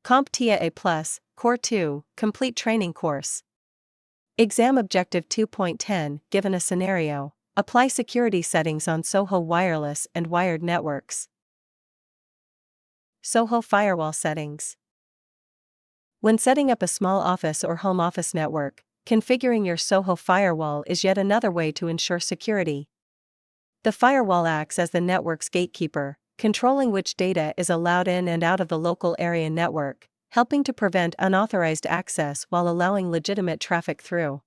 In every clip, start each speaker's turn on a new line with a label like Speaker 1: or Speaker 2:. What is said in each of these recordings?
Speaker 1: CompTIA A Core 2 Complete Training Course. Exam Objective 2.10. Given a scenario, apply security settings on SOHO wireless and wired networks. SOHO Firewall Settings. When setting up a small office or home office network, configuring your SOHO firewall is yet another way to ensure security. The firewall acts as the network's gatekeeper, controlling which data is allowed in and out of the local area network, helping to prevent unauthorized access while allowing legitimate traffic through.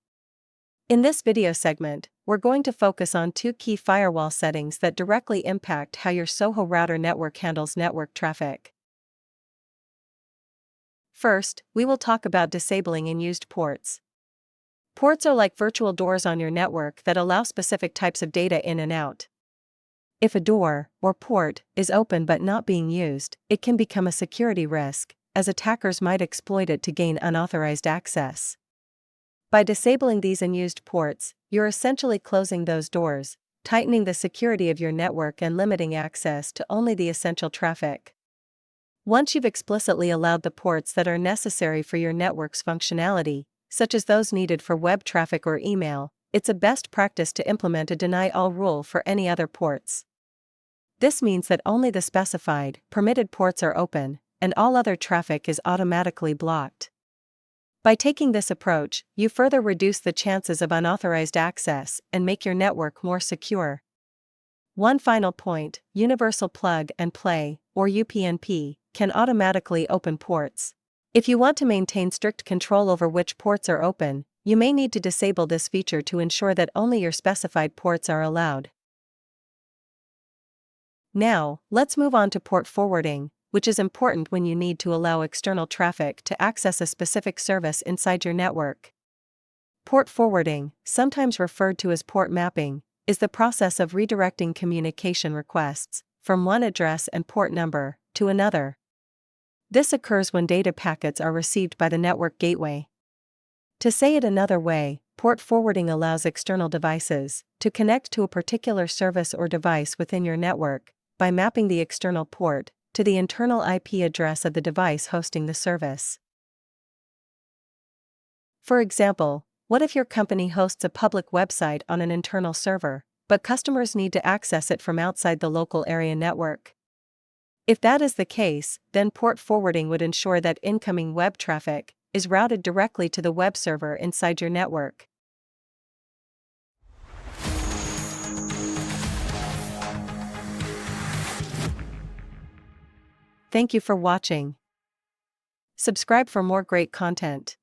Speaker 1: In this video segment, we're going to focus on two key firewall settings that directly impact how your SOHO router network handles network traffic. First, we will talk about disabling unused ports. Ports are like virtual doors on your network that allow specific types of data in and out. If a door, or port, is open but not being used, it can become a security risk, as attackers might exploit it to gain unauthorized access. By disabling these unused ports, you're essentially closing those doors, tightening the security of your network and limiting access to only the essential traffic. Once you've explicitly allowed the ports that are necessary for your network's functionality, such as those needed for web traffic or email, it's a best practice to implement a deny all rule for any other ports. This means that only the specified, permitted ports are open, and all other traffic is automatically blocked. By taking this approach, you further reduce the chances of unauthorized access and make your network more secure. One final point: Universal Plug and Play, or UPnP, can automatically open ports. If you want to maintain strict control over which ports are open, you may need to disable this feature to ensure that only your specified ports are allowed. Now, let's move on to port forwarding, which is important when you need to allow external traffic to access a specific service inside your network. Port forwarding, sometimes referred to as port mapping, is the process of redirecting communication requests from one address and port number to another. This occurs when data packets are received by the network gateway. To say it another way, port forwarding allows external devices to connect to a particular service or device within your network by mapping the external port to the internal IP address of the device hosting the service. For example, what if your company hosts a public website on an internal server, but customers need to access it from outside the local area network? If that is the case, then port forwarding would ensure that incoming web traffic is routed directly to the web server inside your network. Thank you for watching. Subscribe for more great content.